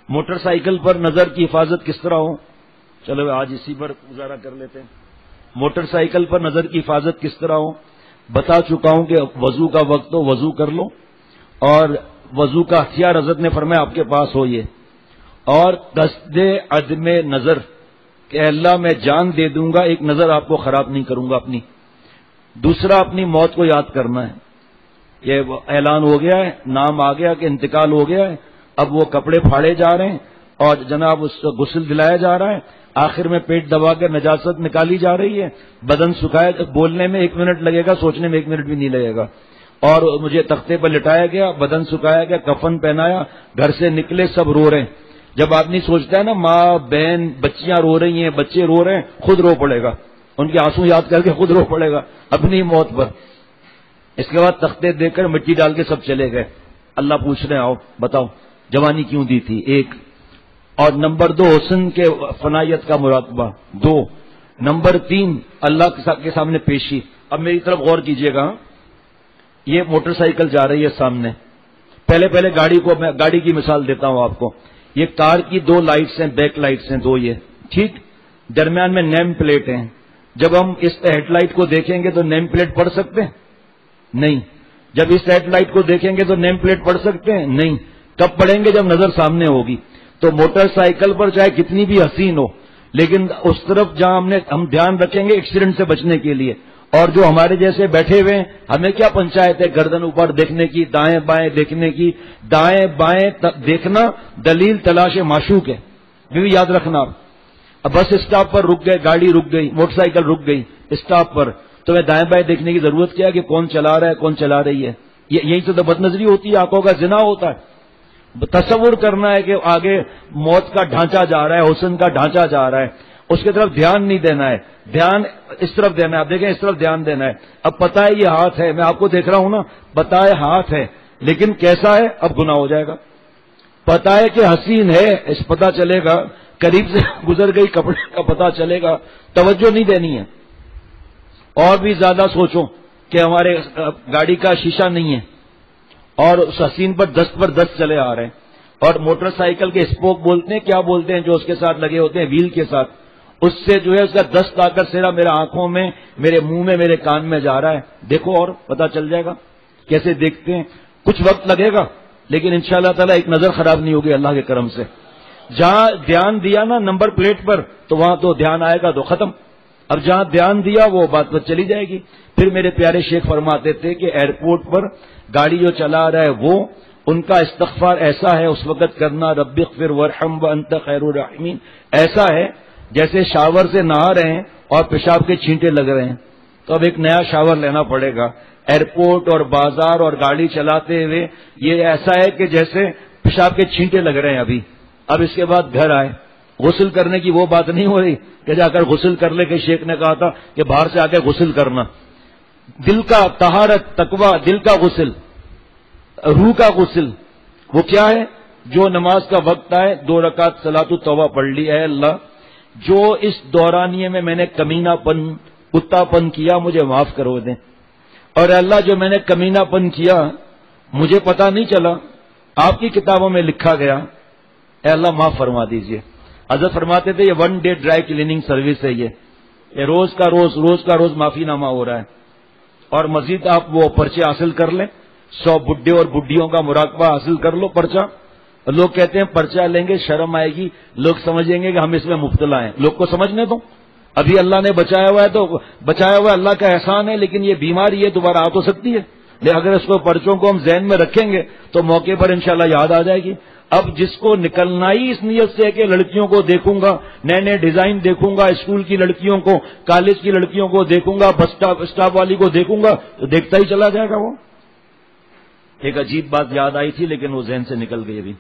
Motor cycle پر نظر کی حفاظت کس طرح ہو؟ چلو آج اسی پر گزارا کر لیتے ہیں. موٹر سائیکل پر نظر کی حفاظت کس طرح ہو؟ بتا چکا ہوں کہ وضو کا وقت ہو وضو کر لو، اور وضو کا ہتھیار حضرت نے فرمایا آپ کے پاس ہو یہ، اور قصد عدم نظر کہ اللہ میں جان دے دوں گا، ایک نظر آپ کو خراب نہیں کروں گا اپنی. دوسرا اپنی موت کو یاد کرنا ہے. یہ اعلان ہو گیا ہے، نام آ گیا کہ انتقال ہو گیا ہے، اب وہ کپڑے پھاڑے جا رہے ہیں اور جناب اس کو غسل دلایا جا رہا ہے، آخر میں پیٹ دبا کر نجاست نکالی جا رہی ہے، بدن سکھایا، بولنے میں 1 منٹ لگے گا، سوچنے میں 1 منٹ بھی نہیں لگے گا، اور مجھے تختے پر لٹایا گیا، بدن سکھایا گیا، کفن پہنایا، گھر سے نکلے، سب رو رہے ہیں. جب آدمی سوچتا ہے نا ماں بہن بچیاں رو رہی ہیں، بچے رو رہے ہیں، خود رو پڑے گا، ان کے آنسو یاد کر کے خود رو پڑے گا اپنی موت پر. اس کے بعد تختے دے کر مٹی ڈال کے سب چلے گئے. اللہ پوچھ رہے ہیں آؤ بتاؤ جوانی کیوں دی تھی؟ 1. اور نمبر 2 حسن کے فنائیت کا مراقبہ. 2. نمبر 3 اللہ کے سامنے پیشی. اب میری طرف غور کیجئے گا، یہ موٹر سائیکل جا رہی ہے سامنے، پہلے گاڑی کی مثال دیتا ہوں آپ کو. یہ کار کی 2 لائٹس ہیں، بیک لائٹس ہیں 2 یہ ٹھیک، درمیان میں نیم پلیٹ ہیں. جب ہم اس ہیڈ لائٹ کو دیکھیں گے تو نیم پلیٹ پڑھ سکتے ہیں؟ نہیں. جب اس ہیڈ لائٹ کو دیکھیں گے تو نیم پلیٹ پڑھ سکتے ہیں؟ نہیں. کب پڑھیں گے؟ جب نظر سامنے ہوگی. تو موٹر سائیکل پر چاہے کتنی بھی حسین ہو، لیکن اس طرف جہاں ہم دھیان رکھیں گے ایکسیڈنٹ سے بچنے کے لیے. اور جو ہمارے جیسے بیٹھے ہوئے ہیں، ہمیں کیا پنچایت ہے گردن اوپر دیکھنے کی، دائیں بائیں دیکھنے کی. دائیں بائیں دیکھنا دلیل تلاش معشوق ہے، یہ بھی یاد رکھنا. اب بس اسٹاپ پر رک گئے، گاڑی رک گئی، موٹر سائیکل رک گئی اسٹاپ پر، تو میں دائیں بائیں دیکھنے کی ضرورت کیا کہ کون چلا رہا ہے کون چلا رہی ہے؟ یہی تو بد نظری ہوتی ہے، آنکھوں کا زنا ہوتا ہے. تصور کرنا ہے کہ آگے موت کا ڈھانچہ جا رہا ہے، حسن کا ڈھانچہ جا رہا ہے، اس کی طرف دھیان نہیں دینا ہے، دھیان اس طرف دینا ہے. آپ دیکھیں اس طرف دھیان دینا ہے. اب پتہ ہے یہ ہاتھ ہے، میں آپ کو دیکھ رہا ہوں نا، پتہ ہے ہاتھ ہے لیکن کیسا ہے اب گناہ ہو جائے گا. پتہ ہے کہ حسین ہے، اس پتہ چلے گا، قریب سے گزر گئی کپڑے کا پتہ چلے گا، توجہ نہیں دینی ہے. اور بھی زیادہ سوچو کہ ہمارے گاڑی کا شیشہ نہیں ہے اور اس حسین پر 10 پر 10 چلے آ رہے ہیں، اور موٹر سائیکل کے اسپوک بولتے ہیں، کیا بولتے ہیں جو اس کے ساتھ لگے ہوتے ہیں ویل کے ساتھ، اس سے جو ہے اس کا 10 آ کر سیرا میرے آنکھوں میں، میرے منہ میں، میرے کان میں جا رہا ہے. دیکھو اور پتہ چل جائے گا کیسے دیکھتے ہیں. کچھ وقت لگے گا لیکن انشاءاللہ تعالی ایک نظر خراب نہیں ہوگی اللہ کے کرم سے. جہاں دھیان دیا نا نمبر پلیٹ پر تو وہاں تو دھیان آئے گا تو ختم. اب جہاں دھیان دیا وہ بات پر چلی جائے گی. پھر میرے پیارے شیخ فرماتے تھے کہ ایئرپورٹ پر گاڑی جو چلا رہا ہے وہ ان کا استغفار ایسا ہے اس وقت کرنا، رب اغفر وارحم وانت خیر الراحمین، ایسا ہے جیسے شاور سے نہا رہے ہیں اور پیشاب کے چھینٹے لگ رہے ہیں. تو اب ایک نیا شاور لینا پڑے گا. ایئرپورٹ اور بازار اور گاڑی چلاتے ہوئے یہ ایسا ہے کہ جیسے پیشاب کے چھینٹے لگ رہے ہیں ابھی. اب اس کے بعد گھر آئے، غسل کرنے کی وہ بات نہیں ہو رہی کہ جا کر غسل کر لے، کہ شیخ نے کہا تھا کہ باہر سے آ کے غسل کرنا. دل کا طہارت، تقوی، دل کا غسل، روح کا غسل، وہ کیا ہے؟ جو نماز کا وقت آئے 2 رکعت صلاۃ التوبہ پڑھ لی. اے اللہ جو اس دورانیے میں نے کمینہ پن، کتا پن کیا مجھے معاف کرو دیں، اور اے اللہ جو میں نے کمینہ پن کیا مجھے پتہ نہیں چلا، آپ کی کتابوں میں لکھا گیا، اے اللہ معاف فرما دیجئے. حضرت فرماتے تھے یہ 1 ڈے ڈرائی کلیننگ سروس ہے، یہ روز کا روز معافی نامہ ہو رہا ہے. اور مزید آپ وہ پرچے حاصل کر لیں، 100 بڈھے اور بڈھیوں کا مراقبہ حاصل کر لو پرچہ. لوگ کہتے ہیں پرچہ لیں گے شرم آئے گی، لوگ سمجھیں گے کہ ہم اس میں مبتلا ہیں. لوگ کو سمجھنے دو، ابھی اللہ نے بچایا ہوا ہے تو بچایا ہوا اللہ کا احسان ہے، لیکن یہ بیماری ہے دوبارہ آ تو سکتی ہے. لیکن اگر اس کو پرچوں کو ہم ذہن میں رکھیں گے تو موقع پر انشاءاللہ یاد آ جائے گی. اب جس کو نکلنا ہی اس نیت سے ہے کہ لڑکیوں کو دیکھوں گا، نئے نئے ڈیزائن دیکھوں گا، اسکول کی لڑکیوں کو، کالج کی لڑکیوں کو دیکھوں گا، بس اسٹاپ والی کو دیکھوں گا، تو دیکھتا ہی چلا جائے گا. وہ ایک عجیب بات یاد آئی تھی لیکن وہ ذہن سے نکل گئی ابھی.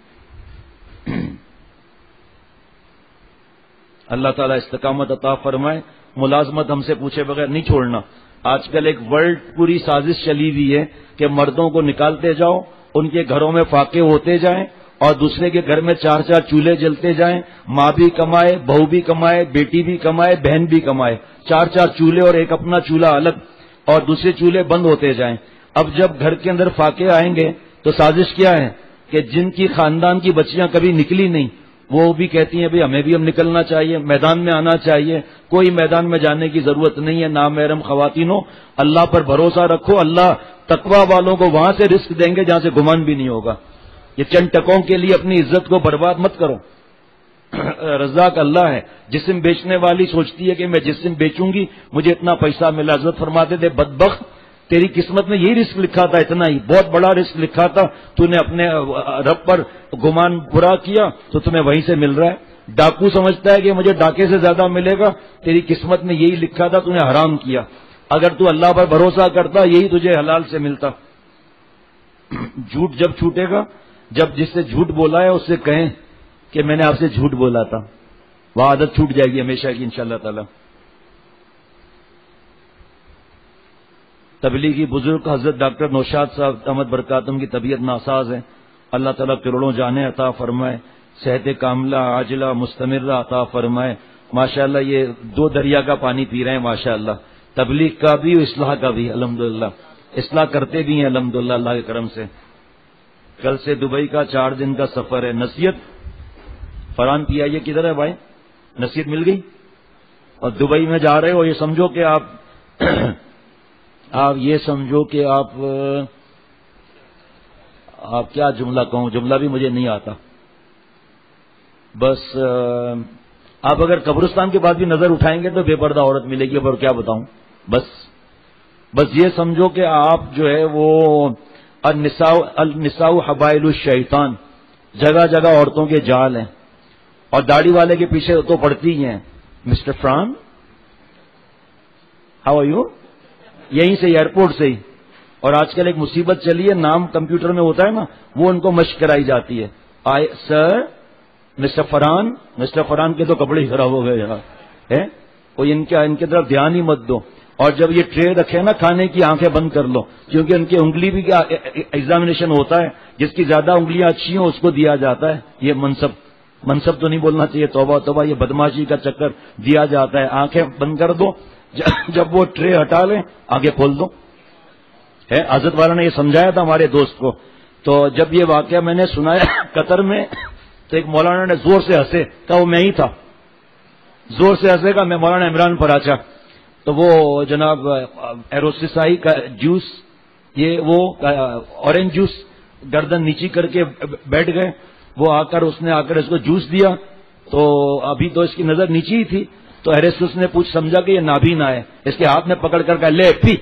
اللہ تعالیٰ استقامت عطا فرمائے. ملازمت ہم سے پوچھے بغیر نہیں چھوڑنا. آج کل ایک ورلڈ پوری سازش چلی ہوئی ہے کہ مردوں کو نکالتے جاؤ، ان کے گھروں میں فاقے ہوتے جائیں اور دوسرے کے گھر میں 4 چولہے جلتے جائیں. ماں بھی کمائے، بہو بھی کمائے، بیٹی بھی کمائے، بہن بھی کمائے. 4 چولہے اور ایک اپنا چولہا الگ، اور دوسرے چولہے بند ہوتے جائیں. اب جب گھر کے اندر فاقے آئیں گے تو سازش کیا ہے کہ جن کی خاندان کی بچیاں کبھی نکلی نہیں وہ بھی کہتی ہیں بھئی ہمیں بھی ہم نکلنا چاہیے، میدان میں آنا چاہیے. کوئی میدان میں جانے کی ضرورت نہیں ہے. نامحرم خواتینوں اللہ پر بھروسہ رکھو، اللہ تقوی والوں کو وہاں سے رزق دیں گے جہاں سے گمان بھی نہیں ہوگا. یہ چند ٹکوں کے لیے اپنی عزت کو برباد مت کرو. رزاق اللہ ہے. جسم بیچنے والی سوچتی ہے کہ میں جسم بیچوں گی مجھے اتنا پیسہ ملا. حضرت فرماتے تھے بدبخت تیری قسمت میں یہی رزق لکھا تھا، اتنا ہی بہت بڑا رزق لکھا تھا، تو نے اپنے رب پر گمان برا کیا تو تمہیں وہیں سے مل رہا ہے. ڈاکو سمجھتا ہے کہ مجھے ڈاکے سے زیادہ ملے گا، تیری قسمت میں یہی لکھا تھا، تو نے حرام کیا. اگر تو اللہ پر بھروسہ کرتا یہی تجھے حلال سے ملتا. جھوٹ جب چھوٹے گا، جب جس سے جھوٹ بولا ہے اس سے کہیں کہ میں نے آپ سے جھوٹ بولا تھا، وہ عادت چھوٹ جائے گی ہمیشہ کی انشاءاللہ تعالی. تبلیغی بزرگ حضرت ڈاکٹر نوشاد صاحب احمد برکاتم کی طبیعت ناساز ہے. اللہ تعالیٰ کروڑوں جانیں عطا فرمائے، صحت کاملہ عاجلہ مستمرہ عطا فرمائے. ماشاءاللہ یہ 2 دریا کا پانی پی رہے ہیں ماشاءاللہ، تبلیغ کا بھی اور اصلاح کا بھی. الحمدللہ اصلاح کرتے بھی ہیں الحمدللہ اللہ کے کرم سے. کل سے دبئی کا 4 دن کا سفر ہے. نصیحت فرحان پیا یہ کدھر ہے بھائی؟ نصیحت مل گئی؟ اور دبئی میں جا رہے ہو، یہ سمجھو کہ آپ یہ سمجھو کہ آپ کیا جملہ کہوں، جملہ بھی مجھے نہیں آتا. بس آپ اگر قبرستان کے بعد بھی نظر اٹھائیں گے تو بے پردہ عورت ملے گی، اور کیا بتاؤں. بس یہ سمجھو کہ آپ جو ہے وہ النساء حبائل الشیطان، جگہ جگہ عورتوں کے جال ہیں. اور داڑھی والے کے پیچھے تو پڑتی ہی ہیں مسٹر فران ہاؤ آر یو، یہیں سے ایئرپورٹ سے ہی. اور آج کل ایک مصیبت چلی ہے، نام کمپیوٹر میں ہوتا ہے نا، وہ ان کو مشق کرائی جاتی ہے. سر مسٹر فران کے تو کپڑے ہی خراب ہو گئے یہاں ہے، کوئی ان کی طرف دھیان ہی مت دو. اور جب یہ ٹرے رکھے نا کھانے کی، آنکھیں بند کر لو، کیونکہ ان کی انگلی بھی کیا ایگزامینیشن ہوتا ہے، جس کی زیادہ انگلیاں اچھی ہوں اس کو دیا جاتا ہے. یہ منصب تو نہیں بولنا چاہیے، توبہ توبہ، یہ بدماشی کا چکر دیا جاتا ہے. آنکھیں بند کر دو، جب وہ ٹرے ہٹا لیں آگے کھول دو. حضرت والا نے یہ سمجھایا تھا ہمارے دوست کو. تو جب یہ واقعہ میں نے سنایا قطر میں، تو ایک مولانا نے زور سے ہنسے، کہا وہ میں ہی تھا. زور سے ہنسے گا، میں مولانا عمران پراچا. تو وہ جناب ایروسیسائی کا جوس، یہ وہ اورنج جوس، گردن نیچی کر کے بیٹھ گئے. وہ اس نے آ کر اس کو جوس دیا، تو ابھی تو اس کی نظر نیچی ہی تھی. تو ایرسٹس نے سمجھا کہ یہ نابینا ہے، اس کے ہاتھ میں پکڑ کر کہا لے پی.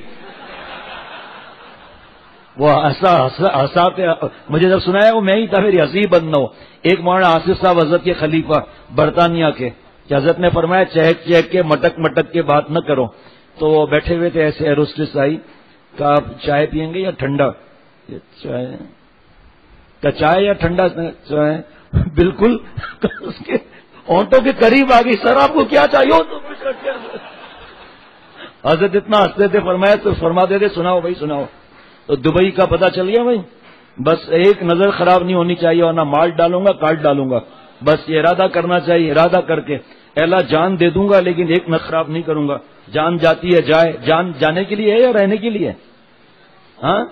وہ ہنساتے، مجھے جب سنایا وہ میں ہی تھا، میری ہنسی بند نہ ہو. ایک مولانا آصف صاحب حضرت کے خلیفہ برطانیہ کے، کہ حضرت نے فرمایا چہک چہک کے مٹک کے بات نہ کرو. تو وہ بیٹھے ہوئے تھے، ایسے ایروسٹس آئی، کہ آپ چائے پیئیں گے یا ٹھنڈا؟ چائے یا ٹھنڈا؟ چائے. بالکل اس کے اونٹوں کے قریب آ گئی، سر آپ کو کیا چاہیے؟ حضرت اتنا ہنستے تھے، فرمایا تو فرماتے تھے سناؤ بھائی سناؤ. تو دبئی کا پتہ چل گیا بھائی. بس ایک نظر خراب نہیں ہونی چاہیے، ورنہ مال ڈالوں گا کاٹ ڈالوں گا. بس یہ ارادہ کرنا چاہیے، ارادہ کر کے اللہ جان دے دوں گا لیکن ایک نظر خراب نہیں کروں گا. جان جاتی ہے جائے، جان جانے کے لیے ہے یا رہنے کے لیے؟ ہاں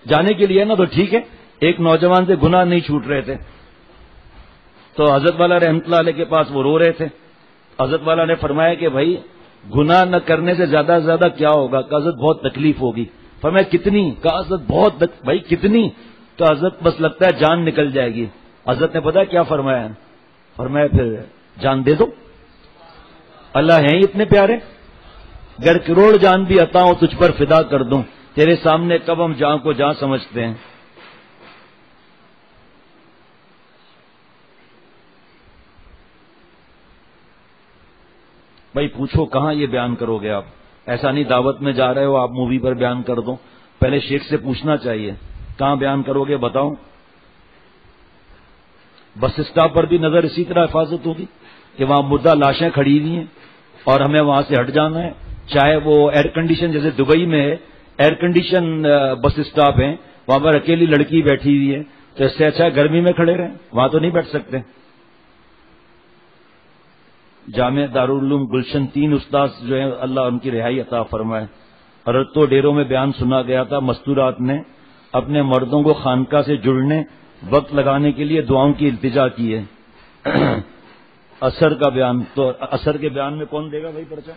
جانے کے لیے نا، تو ٹھیک ہے. ایک نوجوان سے گناہ نہیں چھوٹ رہے تھے، تو حضرت والا رحمت اللہ علیہ کے پاس وہ رو رہے تھے. حضرت والا نے فرمایا کہ بھائی گناہ نہ کرنے سے زیادہ سے زیادہ کیا ہوگا؟ کہ حضرت بہت تکلیف ہوگی. فرمایا کتنی؟ کہ حضرت بہت. بھائی کتنی؟ تو حضرت بس لگتا ہے جان نکل جائے گی. حضرت نے پتا کیا فرمایا؟ فرمایا پھر جان دے دو. اللہ ہیں ہی اتنے پیارے، گر کروڑ جان بھی عطا ہوں تجھ پر فدا کر دوں، تیرے سامنے کب ہم جان کو جان سمجھتے ہیں. بھائی پوچھو کہاں یہ بیان کرو گے آپ؟ ایسا نہیں دعوت میں جا رہے ہو آپ مووی پر بیان کر دو. پہلے شیخ سے پوچھنا چاہیے کہاں بیان کرو گے بتاؤ. بس اسٹاپ پر بھی نظر اسی طرح حفاظت ہوگی کہ وہاں مردہ لاشیں کھڑی ہوئی ہیں اور ہمیں وہاں سے ہٹ جانا ہے. چاہے وہ ایئر کنڈیشن، جیسے دبئی میں ہے ایئر کنڈیشن بس اسٹاپ ہیں، وہاں پر اکیلی لڑکی بیٹھی ہوئی ہے، تو اس سے اچھا ہے گرمی میں کھڑے رہیں، وہاں تو نہیں بیٹھ سکتے. جامعہ دارالعلوم گلشن 3 استاد جو ہیں اللہ ان کی رہائی عطا فرمائے. اور تو ڈیروں میں بیان سنا گیا تھا، مستورات نے اپنے مردوں کو خانقاہ سے جڑنے وقت لگانے کے لیے دعاؤں کی التجا کی ہے. اثر کا بیان تو اثر کے بیان میں کون دے گا بھائی پرچہ؟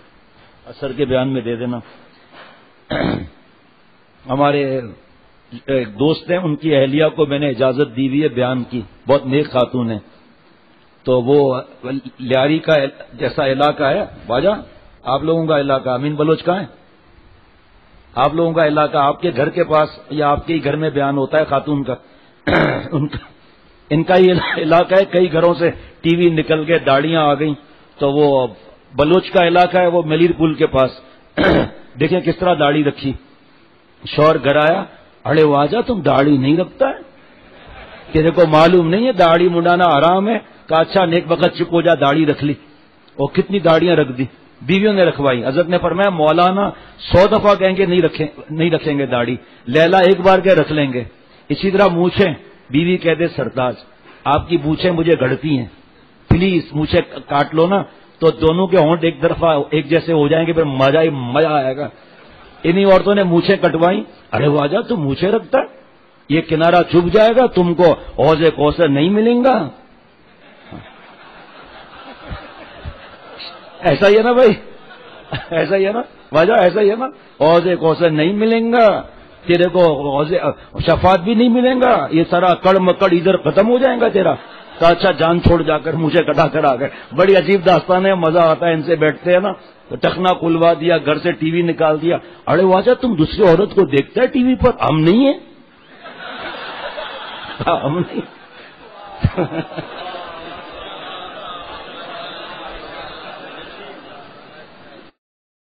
اثر کے بیان میں دے دینا. ہمارے ایک دوست ہیں، ان کی اہلیہ کو میں نے اجازت دی ہوئی ہے بیان کی، بہت نیک خاتون ہے. تو وہ لیاری کا جیسا علاقہ ہے باجا، آپ لوگوں کا علاقہ امین بلوچ کا ہے، آپ لوگوں کا علاقہ آپ کے گھر کے پاس یا آپ کے ہی گھر میں بیان ہوتا ہے خاتون کا. ان کا یہ علاقہ ہے، کئی گھروں سے ٹی وی نکل کے داڑیاں آ گئیں. تو وہ بلوچ کا علاقہ ہے، وہ ملیر پل کے پاس. دیکھیں کس طرح داڑھی رکھی. شوہر گھر آیا، ارے واجا تم داڑھی نہیں رکھتا ہے؟ تیرے کو معلوم نہیں ہے داڑھی منڈانا حرام ہے؟ کہا اچھا نیک وقت چپ ہو جا، داڑھی رکھ لی. اور کتنی داڑیاں رکھ دی، بیویوں نے رکھوائی. حضرت نے فرمایا مولانا 100 دفعہ کہیں گے نہیں رکھیں گے داڑھی، لیلا ایک بار کہ رکھ لیں گے. اسی طرح مونچھیں، بیوی کہہ دے سرتاج آپ کی مونچھیں مجھے گھڑتی ہیں، پلیز مونچھیں کاٹ لو نا. تو دونوں کے ہونٹ ایک طرف ایک جیسے ہو جائیں گے، پھر مزہ آئے گا. انہی عورتوں نے مونچھیں کٹوائی. ارے واجا تم مونچھیں رکھتا ہے، یہ کنارہ چھپ جائے گا، تم کو حوض کوثر نہیں ملیں گا. ایسا ہی ہے نا بھائی، ایسا ہی ہے نا واجا، ایسا ہی ہے نا. حوض کوثر نہیں ملیں گا تیرے کو، حوض شفاعت بھی نہیں ملیں گا، یہ سارا کڑ مکڑ ادھر ختم ہو جائے گا تیرا. تو اچھا جان چھوڑ جا کر مجھے کٹا کر آ گئے. بڑی عجیب داستان ہے، مزہ آتا ہے ان سے بیٹھتے ہیں نا. تو ٹخنا کھلوا دیا، گھر سے ٹی وی نکال دیا. ارے واجا تم دوسری عورت کو دیکھتا ہے ٹی وی پر، ہم نہیں ہیں. ہم نہیں